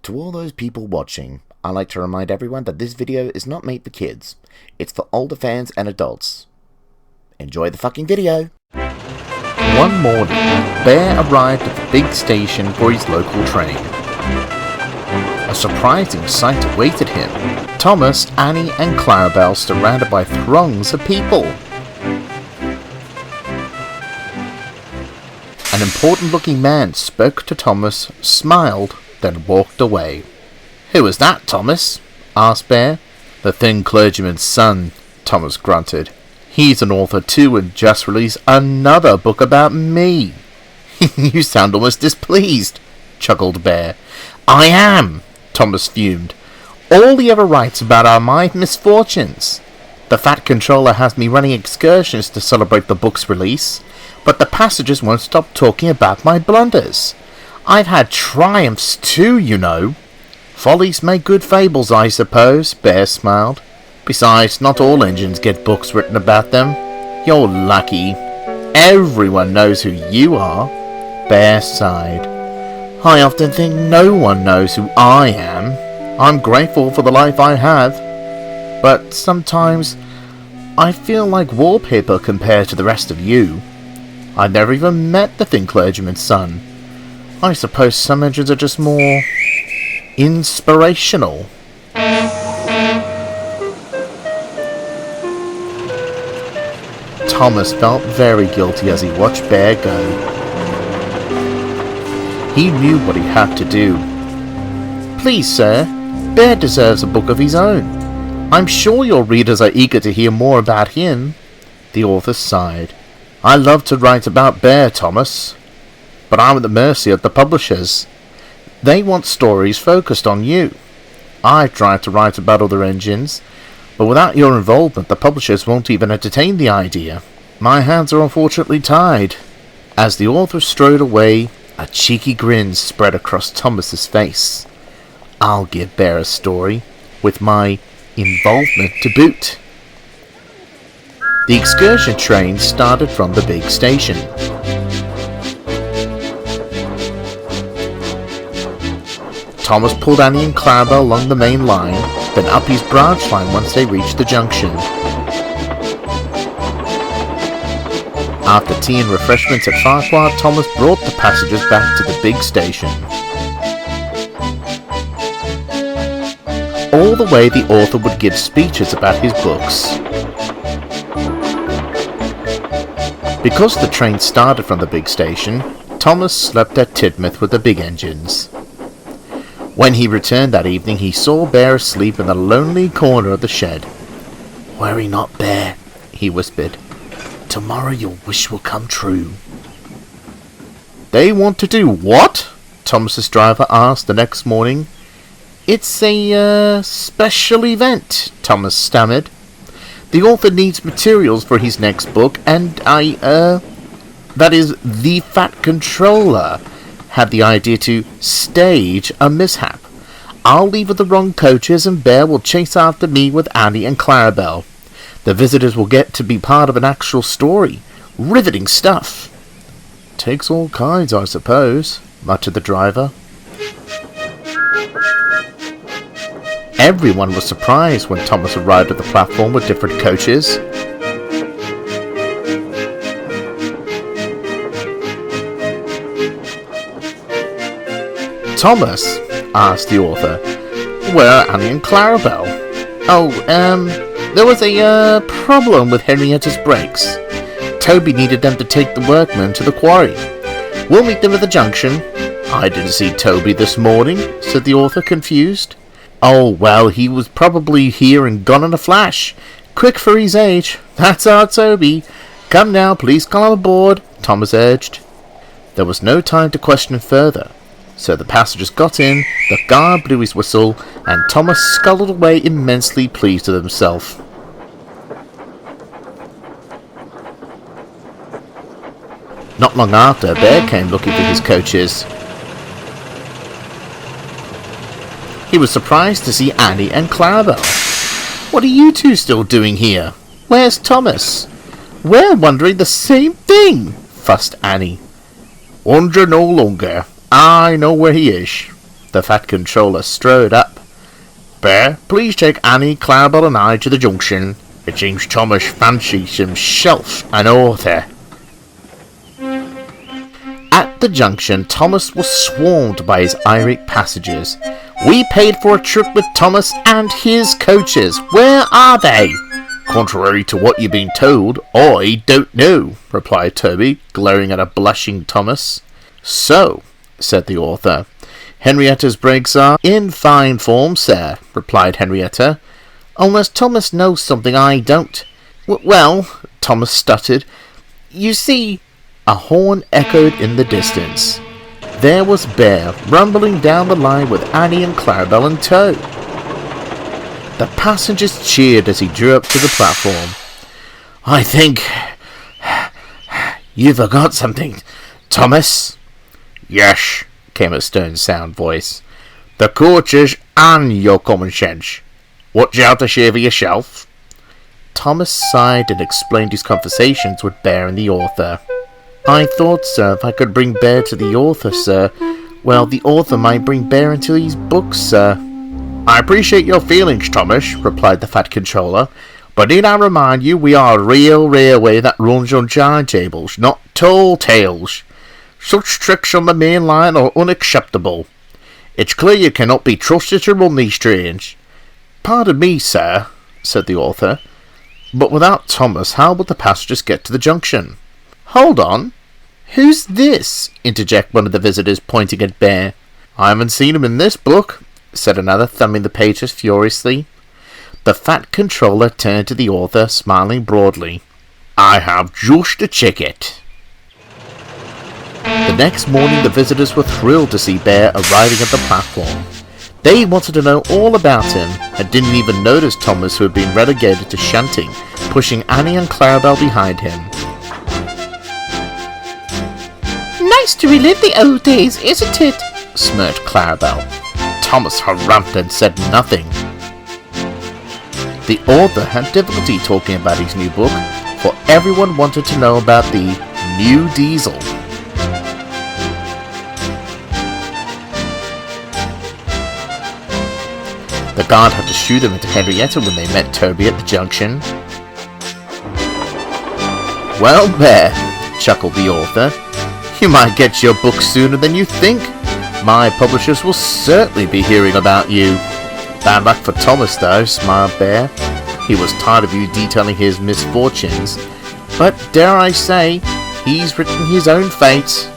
To all those people watching, I'd like to remind everyone that this video is not made for kids. It's for older fans and adults. Enjoy the fucking video! One morning, Bear arrived at the big station for his local train. A surprising sight awaited him. Thomas, Annie and Clarabelle surrounded by throngs of people. An important-looking man spoke to Thomas, smiled, then walked away. "Who is that, Thomas?" asked Bear. "The Thin Clergyman's son," Thomas grunted. "He's an author too and just released another book about me." "You sound almost displeased," chuckled Bear. "I am," Thomas fumed. "All he ever writes about are my misfortunes. The fat controller has me running excursions to celebrate the book's release, but the passengers won't stop talking about my blunders. I've had triumphs too, you know." "Follies make good fables, I suppose," Bear smiled. "Besides, not all engines get books written about them. You're lucky. Everyone knows who you are." Bear sighed. "I often think no one knows who I am. I'm grateful for the life I have, but sometimes I feel like wallpaper compared to the rest of you. I've never even met the Thin Clergyman's son. I suppose some engines are just more inspirational." Thomas felt very guilty as he watched Bear go. He knew what he had to do. "Please, sir, Bear deserves a book of his own. I'm sure your readers are eager to hear more about him." The author sighed. "I love to write about Bear, Thomas, but I'm at the mercy of the publishers. They want stories focused on you. I've tried to write about other engines, but without your involvement the publishers won't even entertain the idea. My hands are unfortunately tied." As the author strode away, a cheeky grin spread across Thomas's face. "I'll give Bear a story, with my involvement to boot." The excursion train started from the big station. Thomas pulled Annie and Clarabelle along the main line, then up his branch line once they reached the junction. After tea and refreshments at Farquhar, Thomas brought the passengers back to the big station. All the way the author would give speeches about his books. Because the train started from the big station, Thomas slept at Tidmouth with the big engines. When he returned that evening, he saw Bear asleep in the lonely corner of the shed. "Worry not, Bear," he whispered. "Tomorrow your wish will come true." "They want to do what?" Thomas's driver asked the next morning. "It's a special event," Thomas stammered. "The author needs materials for his next book, and that is, the fat controller had the idea to stage a mishap. I'll leave with the wrong coaches and Bear will chase after me with Annie and Clarabelle. The visitors will get to be part of an actual story. Riveting stuff." "Takes all kinds, I suppose," muttered the driver. Everyone was surprised when Thomas arrived at the platform with different coaches. "Thomas," asked the author, "where are Annie and Clarabelle?" "Oh, there was a problem with Henrietta's brakes. Toby needed them to take the workmen to the quarry. We'll meet them at the junction." "I didn't see Toby this morning," said the author, confused. "Oh, well, he was probably here and gone in a flash. Quick for his age. That's our Toby. Come now, please come aboard," Thomas urged. There was no time to question further, so the passengers got in, the guard blew his whistle, and Thomas scuttled away immensely pleased with himself. Not long after, Bear came looking for his coaches. He was surprised to see Annie and Clarabelle. "What are you two still doing here? Where's Thomas?" "We're wondering the same thing," fussed Annie. "Wonder no longer. I know where he is." The fat controller strode up. Bear, please take Annie, Clarabelle and I to the junction. It seems Thomas fancies himself an author. At the junction, Thomas was swarmed by his irate passengers. We paid for a trip with Thomas and his coaches. Where are they? Contrary to what you've been told, I don't know, replied Toby, glaring at a blushing Thomas. So, said the author, Henrietta's brakes are in fine form, sir, replied Henrietta, unless Thomas knows something I don't. Well, Thomas stuttered, you see... A horn echoed in the distance. There was Bear rumbling down the line with Annie and Clarabelle in tow. The passengers cheered as he drew up to the platform. I think... you forgot something, Thomas. Yes, came a stern sound voice. The coaches and your common sense. Watch out to shave yourself. Thomas sighed and explained his conversations with Bear and the author. I thought, sir, if I could bring Bear to the author, sir, well, the author might bring Bear into his books, sir. I appreciate your feelings, Thomas, replied the fat controller, but need I remind you we are a real railway that runs on giant tables, not tall tales. Such tricks on the main line are unacceptable. It's clear you cannot be trusted to run these trains. Pardon me, sir, said the author, but without Thomas, how would the passengers get to the junction? Hold on. Who's this? Interjected one of the visitors, pointing at Bear. I haven't seen him in this book, said another, thumbing the pages furiously. The fat controller turned to the author, smiling broadly. I have just a ticket. The next morning the visitors were thrilled to see Bear arriving at the platform. They wanted to know all about him, and didn't even notice Thomas, who had been relegated to shunting, pushing Annie and Clarabelle behind him. Nice to relive the old days, isn't it? Smirked Clarabelle. Thomas harumphed and said nothing. The author had difficulty talking about his new book, for everyone wanted to know about the new diesel. The guard had to shoot him into Henrietta when they met Toby at the junction. Well, Bear, chuckled the author, you might get your book sooner than you think. My publishers will certainly be hearing about you. Bad luck for Thomas, though, smiled Bear. He was tired of you detailing his misfortunes. But, dare I say, he's written his own fate.